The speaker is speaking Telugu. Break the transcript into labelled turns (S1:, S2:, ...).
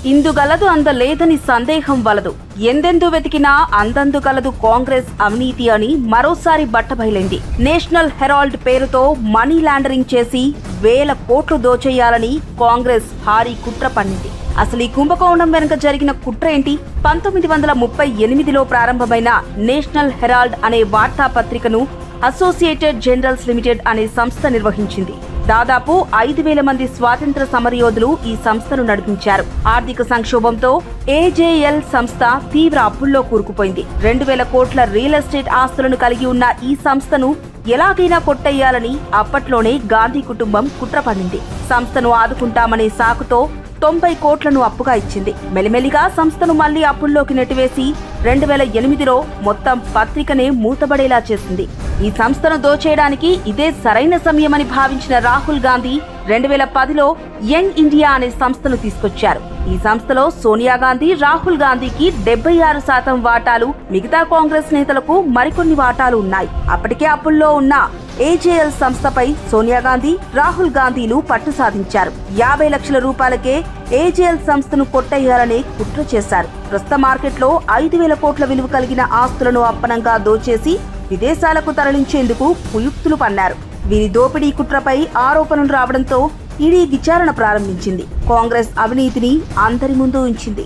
S1: ఇందుగలదు అందలేదని సందేహం వలదు. ఎందెందు వెతికినా అందందుగలదు కాంగ్రెస్ అవినీతి అని మరోసారి బట్టబయలైంది. నేషనల్ హెరాల్డ్ పేరుతో మనీ లాండరింగ్ చేసి వేల కోట్లు దోచేయాలని కాంగ్రెస్ భారీ కుట్ర పన్నింది. అసలు ఈ కుంభకోణం వెనుక జరిగిన కుట్ర ఏంటి? 1938లో ప్రారంభమైన నేషనల్ హెరాల్డ్ అనే వార్తాపత్రికను అసోసియేటెడ్ జర్నల్స్ లిమిటెడ్ అనే సంస్థ నిర్వహించింది. దాదాపు 5,000 మంది స్వాతంత్ర సమరయోధులు ఈ సంస్థను నడిపించారు. ఆర్థిక సంక్షోభంతో ఏజేఎల్ సంస్థ తీవ్ర అప్పుల్లో కూరుకుపోయింది. 2,000 కోట్ల రియల్ ఎస్టేట్ ఆస్తులను కలిగి ఉన్న ఈ సంస్థను ఎలాగైనా కొట్టేయాలని అప్పట్లోనే గాంధీ కుటుంబం కుట్ర పన్నింది. సంస్థను ఆదుకుంటామనే సాకుతో 90 కోట్లను అప్పుగా ఇచ్చింది. మెల్లిమెల్లిగా సంస్థను మళ్లీ అప్పుల్లోకి నెట్టివేసి 2008లో మొత్తం పత్రికనే మూతబడేలా చేసింది. ఈ సంస్థను దోచేయడానికి ఇదే సరైన సమయమని భావించిన రాహుల్ గాంధీ 2010లో యంగ్ ఇండియా అనే సంస్థను తీసుకొచ్చారు. ఈ సంస్థలో సోనియా గాంధీ, రాహుల్ గాంధీకి 76% వాటాలు, మిగతా కాంగ్రెస్ నేతలకు మరికొన్ని వాటాలు ఉన్నాయి. అప్పటికే అప్పుల్లో ఉన్న ఏజేఎల్ సంస్థపై సోనియా గాంధీ, రాహుల్ గాంధీలు పట్టు సాధించారు. 50 లక్షల రూపాయలకే ఏజేఎల్ సంస్థను కొట్టేయాలనే కుట్ర చేశారు. ప్రస్తుత మార్కెట్లో 5,000 కోట్ల విలువ కలిగిన ఆస్తులను అప్పనంగా దోచేసి విదేశాలకు తరలించేందుకు కుయుక్తులు పన్నారు. వీరి దోపిడీ కుట్రపై ఆరోపణలు రావడంతో ఈడీ విచారణ ప్రారంభించింది. కాంగ్రెస్ అవినీతిని అందరి ముందు ఉంచింది.